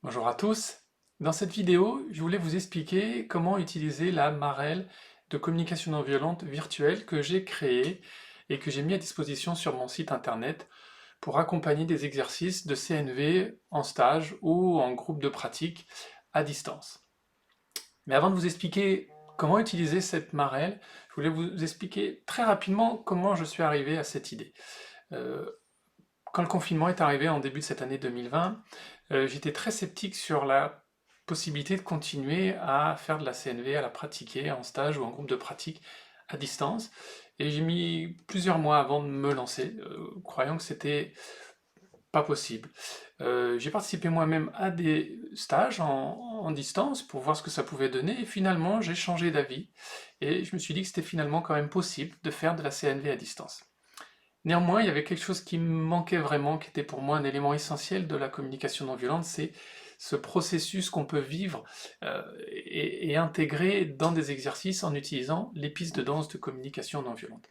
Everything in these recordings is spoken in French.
Bonjour à tous. Dans cette vidéo, je voulais vous expliquer comment utiliser la marelle de communication non violente virtuelle que j'ai créée et que j'ai mis à disposition sur mon site internet pour accompagner des exercices de CNV en stage ou en groupe de pratique à distance. Mais avant de vous expliquer comment utiliser cette marelle, je voulais vous expliquer très rapidement comment je suis arrivé à cette idée. Euh, Quand le confinement est arrivé en début de cette année 2020, j'étais très sceptique sur la possibilité de continuer à faire de la CNV, à la pratiquer en stage ou en groupe de pratique à distance. Et j'ai mis plusieurs mois avant de me lancer, croyant que c'était pas possible. J'ai participé moi-même à des stages en distance pour voir ce que ça pouvait donner, et finalement j'ai changé d'avis, et je me suis dit que c'était finalement quand même possible de faire de la CNV à distance. Néanmoins, il y avait quelque chose qui me manquait vraiment, qui était pour moi un élément essentiel de la communication non violente, c'est ce processus qu'on peut vivre et intégrer dans des exercices en utilisant les pistes de danse de communication non violente.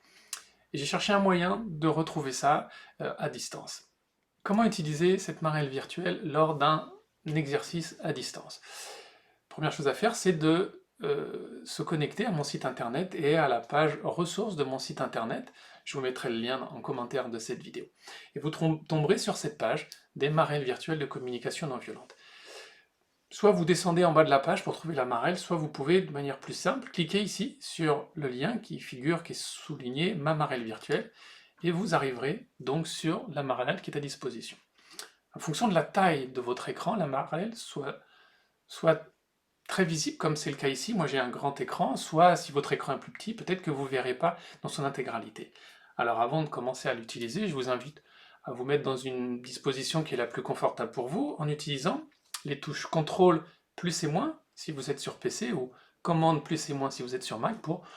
Et j'ai cherché un moyen de retrouver ça à distance. Comment utiliser cette marelle virtuelle lors d'un exercice à distance? Première chose à faire, c'est de se connecter à mon site internet et à la page ressources de mon site internet. Je vous mettrai le lien en commentaire de cette vidéo. Et vous tomberez sur cette page des marelles virtuelles de communication non violente. Soit vous descendez en bas de la page pour trouver la marelle, soit vous pouvez, de manière plus simple, cliquer ici sur le lien qui figure, qui est souligné Ma marelle virtuelle, et vous arriverez donc sur la marelle qui est à disposition. En fonction de la taille de votre écran, la marelle soit très visible, comme c'est le cas ici. Moi j'ai un grand écran, soit si votre écran est plus petit, peut-être que vous ne verrez pas dans son intégralité. Alors avant de commencer à l'utiliser, je vous invite à vous mettre dans une disposition qui est la plus confortable pour vous, en utilisant les touches CTRL plus et moins si vous êtes sur PC, ou commande plus et moins si vous êtes sur Mac, pour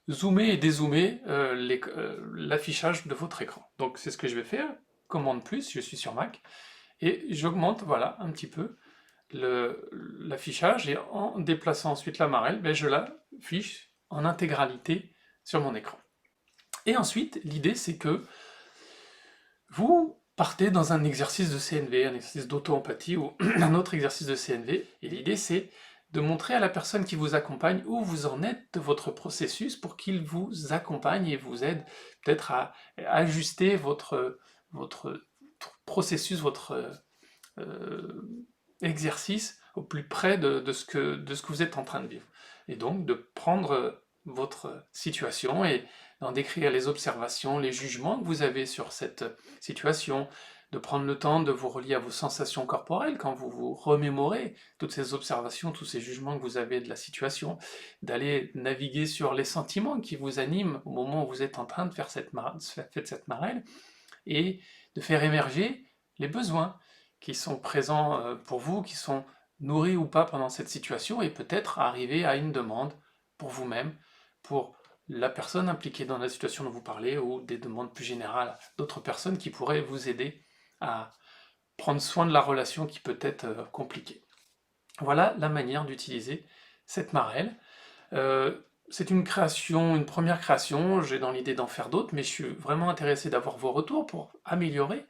zoomer et dézoomer l'affichage de votre écran. Donc c'est ce que je vais faire, commande plus, je suis sur Mac, et j'augmente, voilà, un petit peu l'affichage, et en déplaçant ensuite la marelle, ben, je l'affiche en intégralité sur mon écran. Et ensuite, l'idée c'est que vous partez dans un exercice de CNV, un exercice d'auto-empathie ou un autre exercice de CNV, et l'idée c'est de montrer à la personne qui vous accompagne où vous en êtes de votre processus pour qu'il vous accompagne et vous aide peut-être à ajuster votre processus, votre exercice au plus près de ce que vous êtes en train de vivre. Et donc de prendre votre situation et d'en décrire les observations, les jugements que vous avez sur cette situation, de prendre le temps de vous relier à vos sensations corporelles quand vous vous remémorez toutes ces observations, tous ces jugements que vous avez de la situation, d'aller naviguer sur les sentiments qui vous animent au moment où vous êtes en train de faire cette marelle, et de faire émerger les besoins qui sont présents pour vous, qui sont nourris ou pas pendant cette situation, et peut-être arriver à une demande pour vous-même, pour la personne impliquée dans la situation dont vous parlez, ou des demandes plus générales d'autres personnes qui pourraient vous aider à prendre soin de la relation qui peut être compliquée. Voilà la manière d'utiliser cette marelle. Euh, c'est une création, une première création, j'ai dans l'idée d'en faire d'autres, mais je suis vraiment intéressé d'avoir vos retours pour améliorer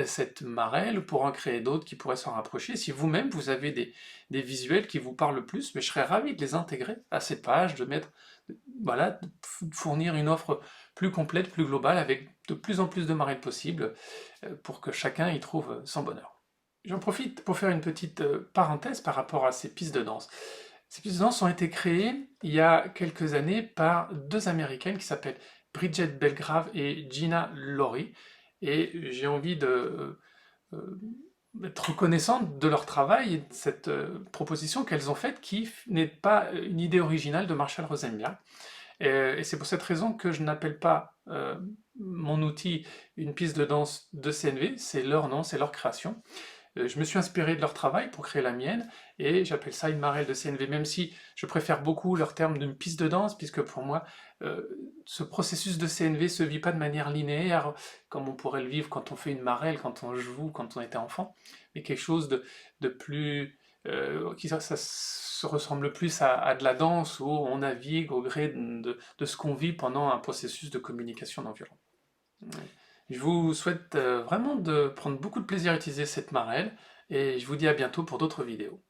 cette marelle, pour en créer d'autres qui pourraient s'en rapprocher. Si vous-même vous avez des visuels qui vous parlent plus, mais je serais ravi de les intégrer à cette page, de mettre, voilà, de fournir une offre plus complète, plus globale, avec de plus en plus de marelles possibles, pour que chacun y trouve son bonheur. J'en profite pour faire une petite parenthèse par rapport à ces pistes de danse. Ces pistes de danse ont été créées il y a quelques années par deux Américaines qui s'appellent Bridget Belgrave et Gina Laurie. Et j'ai envie d'être reconnaissante de leur travail et de cette proposition qu'elles ont faite, qui n'est pas une idée originale de Marshall Rosenberg. Et c'est pour cette raison que je n'appelle pas mon outil une piste de danse de CNV, c'est leur nom, c'est leur création. Je me suis inspiré de leur travail pour créer la mienne, et j'appelle ça une marelle de CNV, même si je préfère beaucoup leur terme d'une piste de danse, puisque pour moi, ce processus de CNV se vit pas de manière linéaire, comme on pourrait le vivre quand on fait une marelle, quand on joue, quand on était enfant, mais quelque chose de plus... ça se ressemble plus à de la danse, où on navigue au gré de ce qu'on vit pendant un processus de communication non violente. Je vous souhaite vraiment de prendre beaucoup de plaisir à utiliser cette marelle. et je vous dis à bientôt pour d'autres vidéos.